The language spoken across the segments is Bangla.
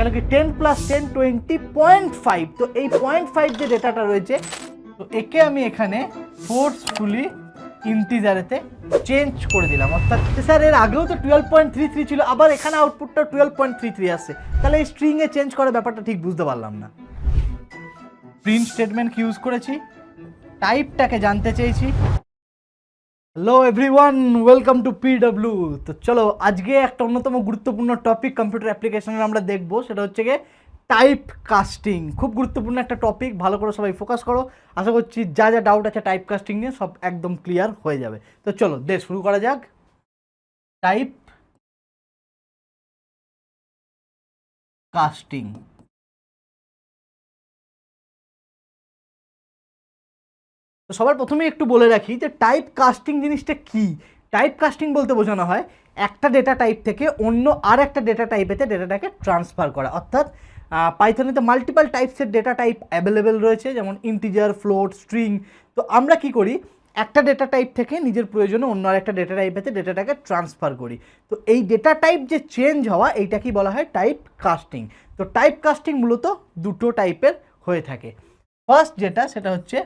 কেন কি 10 প্লাস 10 20 0.5, তো এই 0.5 যে ডেটাটা রয়েছে তো একে আমি এখানে ফোর্সফুলি ইন্টিজারেতে চেঞ্জ করে দিলাম। অর্থাৎ স্যার এর আগেও তো 12.33 ছিল, আবার এখানে আউটপুটটা 12.33 আসছে, তাহলে এই স্ট্রিংয়ে চেঞ্জ করার ব্যাপারটা ঠিক বুঝতে পারলাম না। প্রিন্ট স্টেটমেন্ট ইউজ করেছি, টাইপটাকে জানতে চেয়েছি। Hello everyone, welcome to PW. তো চলো আজকে একটা অন্যতম গুরুত্বপূর্ণ টপিক কম্পিউটার অ্যাপ্লিকেশনের আমরা দেখবো, সেটা হচ্ছে গিয়ে টাইপ কাস্টিং। খুব গুরুত্বপূর্ণ একটা টপিক, ভালো করে সবাই ফোকাস করো। আশা করছি যা যা ডাউট আছে টাইপ কাস্টিং নিয়ে সব একদম ক্লিয়ার হয়ে যাবে। তো চলো শুরু করা যাক। Type casting. তো সবার প্রথমে একটু বলে রাখি যে টাইপ কাস্টিং জিনিসটা কি। টাইপ কাস্টিং বলতে বোঝানো হয় একটা ডেটা টাইপ থেকে অন্য আর একটা ডেটা টাইপেতে ডেটাটাকে ট্রান্সফার করা। অর্থাৎ পাইথনেতে মাল্টিপল টাইপসের ডেটা টাইপ অ্যাভেলেবেল রয়েছে, যেমন ইন্টিজার, ফ্লোট, স্ট্রিং। তো আমরা কি করি, একটা ডেটা টাইপ থেকে নিজের প্রয়োজনে অন্য আর একটা ডেটা টাইপেতে ডেটাটাকে ট্রান্সফার করি। তো এই ডেটা টাইপ যে চেঞ্জ হওয়া, এইটা কি বলা হয় টাইপ কাস্টিং। তো টাইপ কাস্টিং মূলত দুটো টাইপের হয়ে থাকে। ফার্স্ট যেটা, সেটা হচ্ছে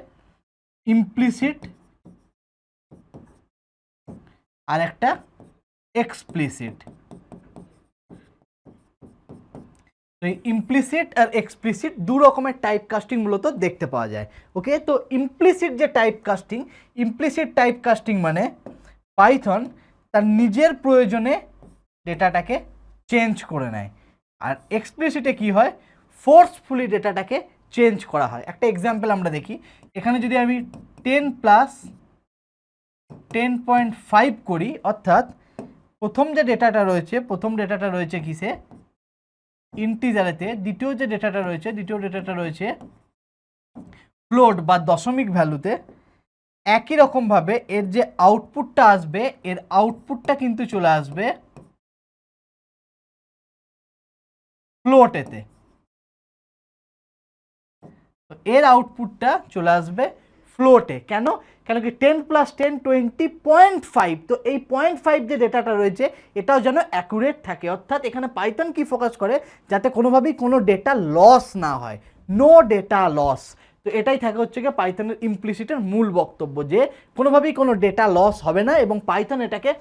ইমপ্লিসিট আর একটা এক্সপ্লিসিট। তো এই ইমপ্লিসিট আর এক্সপ্লিসিট দু রকমের টাইপ কাস্টিং মূলত দেখতে পাওয়া যায়। ওকে, তো ইমপ্লিসিট যে type casting, implicit type casting মানে পাইথন তার নিজের প্রয়োজনে ডেটাটাকে চেঞ্জ করে নেয়। আর এক্সপ্লিসিটে কি হয়, ফোর্সফুলি ডেটাটাকে চেঞ্জ করা হয়। একটা এক্সাম্পল আমরা দেখি, এখানে যদি আমি 10 প্লাস 10.5 করি, অর্থাৎ প্রথম যে ডেটাটা রয়েছে কিসে, ইন্টিজারেতে। দ্বিতীয় ডেটাটা রয়েছে ফ্লোট বা দশমিক ভ্যালুতে। একই রকমভাবে এর যে আউটপুটটা আসবে, এর আউটপুটটা কিন্তু চলে আসবে ফ্লোটেতে। তো এর আউটপুটটা চলে আসবে ফ্লোটে। কেন কেন কি 10 প্লাস 10 20 0.5, তো এই 0.5 যে ডেটাটা রয়েছে এটাও যেন অ্যাকুরেট থাকে। অর্থাৎ এখানে পাইথন কি ফোকাস করে, যাতে কোনোভাবেই কোনো ডেটা লস না হয়, নো ডেটা লস। তো এটাই থাকে হচ্ছে গিয়ে পাইথনের ইমপ্লিসিটের মূল বক্তব্য, যে কোনোভাবেই কোনো ডেটা লস হবে না এবং পাইথন এটাকে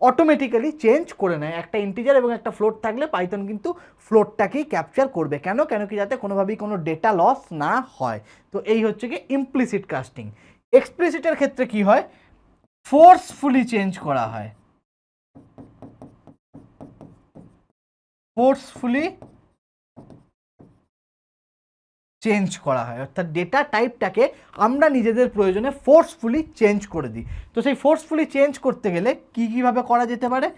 অটোমেটিক্যালি চেঞ্জ করে নেয়। একটা ইন্টিজার এবং একটা ফ্লোট থাকলে পাইথন কিন্তু ফ্লোটটাকেই ক্যাপচার করবে। কেন কেন কি যাতে কোনোভাবেই কোনো ডেটা লস না হয়। তো এই হচ্ছে কি ইমপ্লিসিট কাস্টিং। এক্সপ্লিসিটের ক্ষেত্রে কি হয়, ফোর্সফুলি চেঞ্জ করা হয়। ফোর্সফুলি চেঞ্জ করা হয়, অর্থাৎ ডেটা টাইপটাকে আমরা নিজেদের প্রয়োজনে ফোর্সফুলি চেঞ্জ করে দিই। তো সেই ফোর্সফুলি চেঞ্জ করতে গেলে কীভাবে করা যেতে পারে,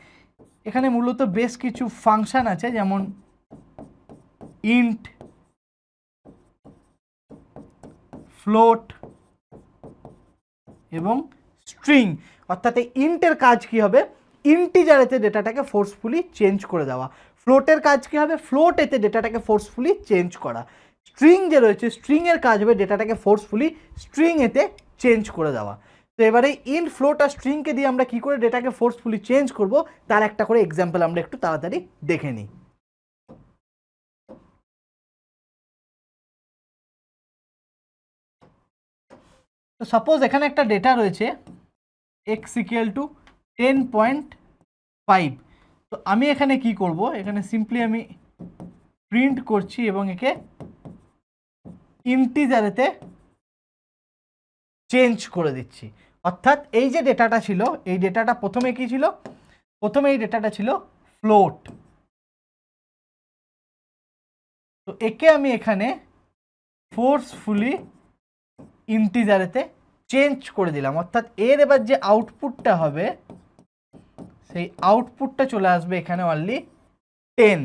এখানে মূলত বেশ কিছু ফাংশন আছে, যেমন ইন্ট, ফ্লোট এবং স্ট্রিং। অর্থাৎ এই ইন্টের কাজ কি হবে, ইন্টিজারেতে ডেটাটাকে ফোর্সফুলি চেঞ্জ করে দেওয়া। ফ্লোটের কাজ কি হবে, ফ্লোটেতে ডেটাটাকে ফোর্সফুলি চেঞ্জ করা। স্ট্রিং যে রয়েছে, স্ট্রিংয়ের কাজ হবে ডেটাটাকে ফোর্সফুলি স্ট্রিংয়েতে চেঞ্জ করে দেওয়া। তো এবারে ইন্ট, ফ্লোট আর স্ট্রিংকে দিয়ে আমরা কি করে ডেটাকে ফোর্সফুলি চেঞ্জ করব, তার একটা করে এক্সাম্পল আমরা একটু তাড়াতাড়ি দেখে নিই। তো সাপোজ এখানে একটা ডেটা রয়েছে x = 10.5। তো আমি এখানে কি করব, এখানে সিম্পলি আমি প্রিন্ট করছি এবং একে ইন্টিজারেতে চেঞ্জ করে দিচ্ছি। অর্থাৎ এই যে ডেটাটা ছিল, এই ডেটাটা প্রথমে কি ছিল, প্রথমে এই ডেটাটা ছিল ফ্লোট। তো একে আমি এখানে ফোর্সফুলি ইন্টিজারেতে চেঞ্জ করে দিলাম। অর্থাৎ এর এবার যে আউটপুটটা হবে, সেই আউটপুটটা চলে আসবে এখানে অনলি 10।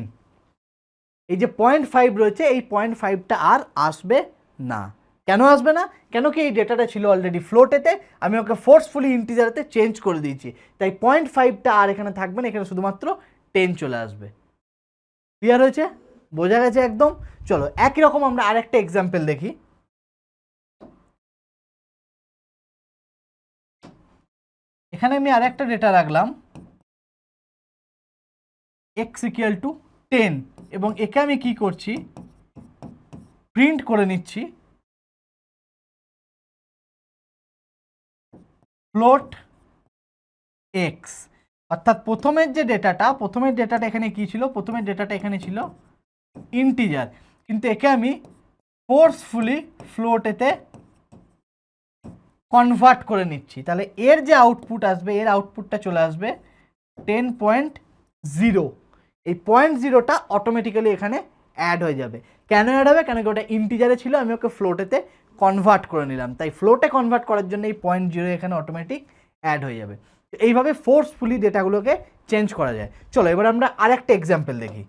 এই যে 0.5 রয়েছে, এই 0.5টা আর আসবে না। কেন আসবে না, কেন কি এই ডেটাটা ছিল অলরেডি ফ্লোটেতে, আমি ওকে ফোর্সফুলি ইন্টিজারেতে চেঞ্জ করে দিয়েছি, তাই 0.5টা আর এখানে থাকবে না, এখানে শুধুমাত্র 10 চলে আসবে। ক্লিয়ার হয়েছে, বোঝা গেছে একদম। চলো একই রকম আমরা আরেকটা এক্সাম্পল দেখি। এখানে আমি আরেকটা ডেটা রাখলাম, x = 10 এবং একে আমি কি করছি, প্রিন্ট করে নিচ্ছি ফ্লোট এক্স। অর্থাৎ প্রথমের ডেটাটা এখানে কি ছিল, প্রথমের ডেটাটা এখানে ছিল ইন্টিজার, কিন্তু একে আমি ফোর্সফুলি ফ্লোটেতে কনভার্ট করে নিচ্ছি। তাহলে এর যে আউটপুট আসবে, এর আউটপুটটা চলে আসবে 10.0। এই 0.0টা অটোমেটিক্যালি এখানে অ্যাড হয়ে যাবে। কেন অ্যাড হবে? কেন কি ওটা ইন্টিজারে ছিল, আমি ওকে ফ্লোটেতে কনভার্ট করে নিলাম, তাই ফ্লোটে কনভার্ট করার জন্য এই 0.0 এখানে অটোমেটিক অ্যাড হয়ে যাবে। এইভাবে ফোর্সফুলি ডেটাগুলোকে চেঞ্জ করা যায়। চলো এবার আমরা আরেকটা এক্সাম্পল দেখি।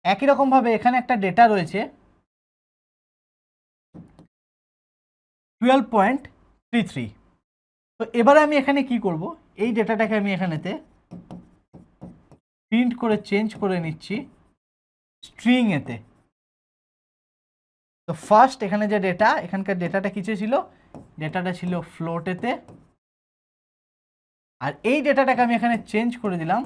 একই রকমভাবে এখানে একটা ডেটা রয়েছে 12.33। তো এবারে আমি এখানে কি করব, এই ডেটাটাকে আমি এখানেতে প্রিন্ট করে চেঞ্জ করে নিচ্ছি স্ট্রিং এতে। তো ফার্স্ট এখানে যে ডেটা, এখানকার ডেটাটা কিসে ছিল, ডেটাটা ছিল ফ্লোটেতে, আর এই ডেটাটাকে আমি এখানে চেঞ্জ করে দিলাম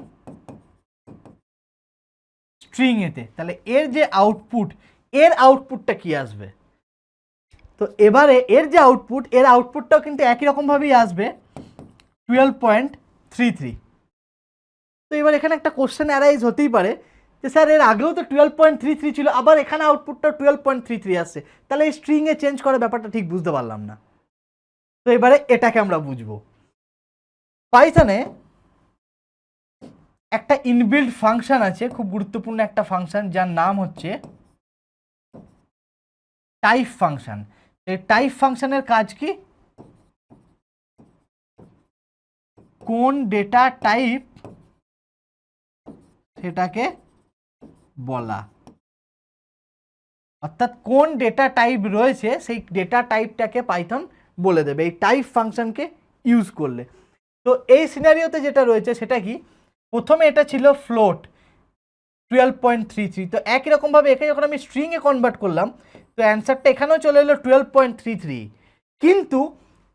স্ট্রিং এতে। তাহলে এর যে আউটপুট, এর আউটপুটটা কি আসবে? তো এবারে এর যে আউটপুট, এর আউটপুটটাও কিন্তু একই রকমভাবেই আসবে 12.33। তো এবার এখানে একটা কোশ্চেন অ্যারাইজ হতেই পারে যে স্যার এর আগেও তো 12.33 ছিল, আবার এখানে আউটপুটটা 12.33 আসছে, তাহলে এই স্ট্রিংয়ে চেঞ্জ করার ব্যাপারটা ঠিক বুঝতে পারলাম না। তো এবারে এটাকে আমরা বুঝবো। পাইথনে একটা ইনবিল্ট ফাংশন আছে, খুব গুরুত্বপূর্ণ একটা ফাংশন, যার নাম হচ্ছে টাইপ ফাংশন। এই টাইপ ফাংশনের কাজ কি, কোন ডেটা টাইপ সেটাকে বলা, অর্থাৎ কোন ডেটা টাইপ রয়েছে সেই ডেটা টাইপটাকে পাইথন বলে দেবে এই টাইপ ফাংশনকে ইউজ করলে। তো এই সিনারিওতে যেটা রয়েছে সেটা কি, প্রথমে এটা ছিল ফ্লোট 12.33। তো একই রকমভাবে একে যখন আমি স্ট্রিংয়ে কনভার্ট করলাম, তো অ্যান্সারটা এখানেও চলে এলো 12.33, কিন্তু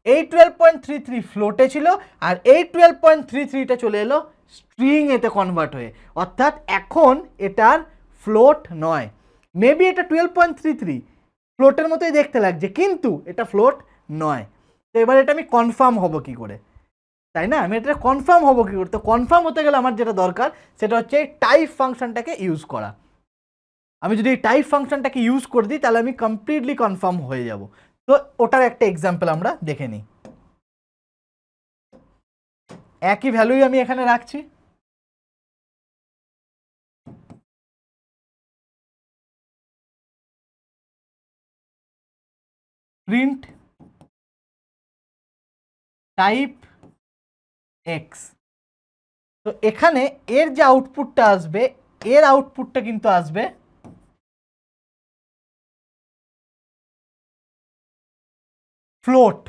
এই 12.33 ফ্লোটে ছিল, আর এই 12.33টা চলে এলো স্ট্রিং এতে কনভার্ট হয়ে, অর্থাৎ এখন এটার ফ্লোট নয়। মেবি এটা 12.33 ফ্লোটের মতোই দেখতে লাগছে, কিন্তু এটা ফ্লোট নয়। তো এবার এটা আমি কনফার্ম হব কি করে, তাই না? আমি এটা কনফার্ম হব কি করে? তো কনফার্ম হতে গেলে আমার যেটা দরকার সেটা হচ্ছে টাইপ ফাংশনটাকে ইউজ করা। আমি যদি এই টাইপ ফাংশনটাকে ইউজ করে দিই তাহলে আমি কমপ্লিটলি কনফার্ম হয়ে যাব। তো ওটার একটা এক্সাম্পল আমরা দেখে নিই। একই ভ্যালুই আমি এখানে রাখছি, প্রিন্ট টাইপ এক্স। তো এখানে এর যে আউটপুটটা আসবে, এর আউটপুটটা কিন্তু আসবে ফ্লোট।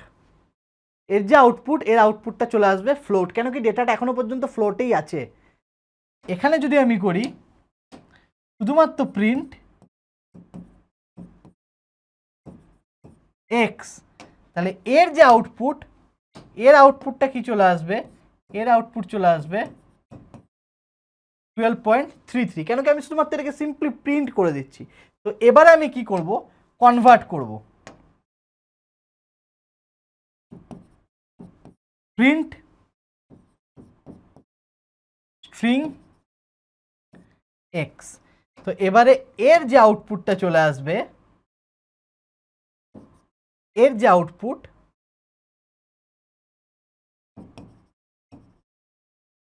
এর যে আউটপুট, এর আউটপুটটা চলে আসবে ফ্লোট, কেন কি ডেটাটা এখনো পর্যন্ত ফ্লোটেই আছে। এখানে যদি আমি করি শুধুমাত্র প্রিন্ট এক্স, তাহলে এর যে আউটপুট, এর আউটপুটটা কি চলে আসবে, এর আউটপুট চলে আসবে 12.33, কেন কি আমি শুধুমাত্র এটাকে সিম্পলি প্রিন্ট করে দিচ্ছি। তো এবারে আমি কি করব, কনভার্ট করব, প্রিন্ট স্ট্রিং এক্স। তো এবারে এর যে আউটপুটটা চলে আসবে, এর যে আউটপুট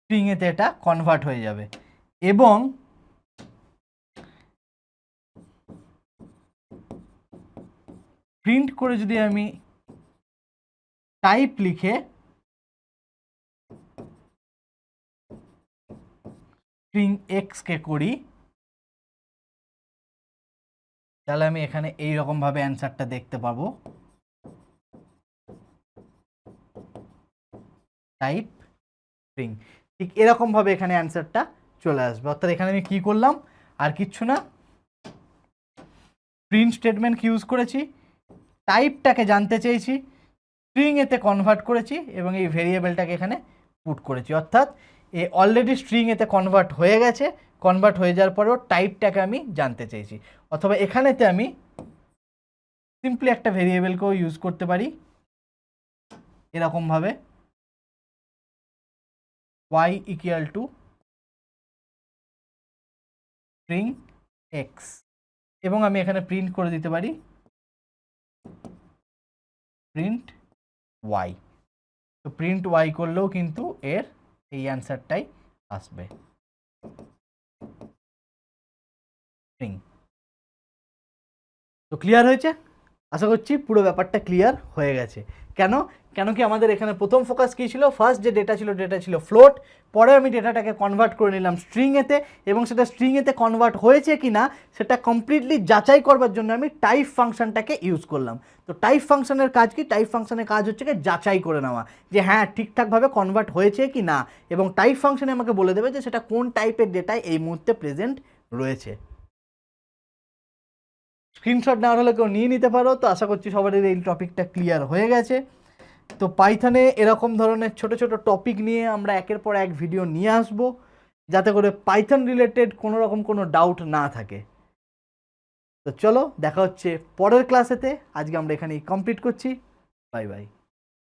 স্ট্রিং এতে এটা কনভার্ট হয়ে যাবে। এবং প্রিন্ট করে যদি আমি টাইপ লিখে স্ট্রিং এক্স কে করি, তাহলে আমি এখানে এই রকম ভাবে অ্যান্সারটা দেখতে পাবো, টাইপ স্ট্রিং। ঠিক এরকম ভাবে এখানে অ্যান্সারটা চলে আসবে। অর্থাৎ এখানে আমি কি করলাম, আর কিচ্ছু না, প্রিন্ট স্টেটমেন্ট ইউজ করেছি, টাইপটাকে জানতে চেয়েছি, স্ট্রিং এতে কনভার্ট করেছি এবং এই ভেরিয়েবলটাকে এখানে পুট করেছি, অর্থাৎ এ অলরেডি স্ট্রিং এতে কনভার্ট হয়ে গেছে। কনভার্ট হয়ে যাওয়ার পরেও টাইপটাকে আমি জানতে চাইছি, অথবা এখানেতে আমি সিম্পলি একটা ভেরিয়েবলকেও ইউজ করতে পারি এরকমভাবে, y equal to string x, এবং আমি এখানে প্রিন্ট করে দিতে পারি প্রিন্ট ওয়াই। তো প্রিন্ট ওয়াই করলেও কিন্তু এর এই অ্যান্সারটাই আসবে, স্ট্রিং। তো ক্লিয়ার হয়েছে? আশা করছি পুরো ব্যাপারটা ক্লিয়ার হয়ে গেছে। কেন কেন কি আমাদের এখানে প্রথম ফোকাস কী ছিল? ফার্স্ট যে ডেটা ছিল ফ্লোট, পরে আমি ডেটাটাকে কনভার্ট করে নিলাম স্ট্রিংয়েতে, এবং সেটা স্ট্রিংয়েতে কনভার্ট হয়েছে কি না সেটা কমপ্লিটলি যাচাই করবার জন্য আমি টাইপ ফাংশনটাকে ইউজ করলাম। তো টাইপ ফাংশনের কাজ কি? টাইপ ফাংশনের কাজ হচ্ছে কি যাচাই করে নেওয়া যে হ্যাঁ ঠিকঠাকভাবে কনভার্ট হয়েছে কি না, এবং টাইপ ফাংশনে আমাকে বলে দেবে যে সেটা কোন টাইপের ডেটায় এই মুহূর্তে প্রেজেন্ট রয়েছে। স্ক্রিনশট নেওয়ার হলে কেউ নিয়ে নিতে পারো। তো আশা করছি সবারই এই টপিকটা ক্লিয়ার হয়ে গেছে। তো পাইথনে এরকম ধরনের ছোট ছোট টপিক নিয়ে আমরা একের পর এক ভিডিও নিয়ে আসবো, যাতে করে পাইথন রিলেটেড কোনো রকম কোনো ডাউট না থাকে। তো চলো দেখা হচ্ছে পরের ক্লাসেতে। আজকে আমরা এখানেই কমপ্লিট করছি। Bye bye.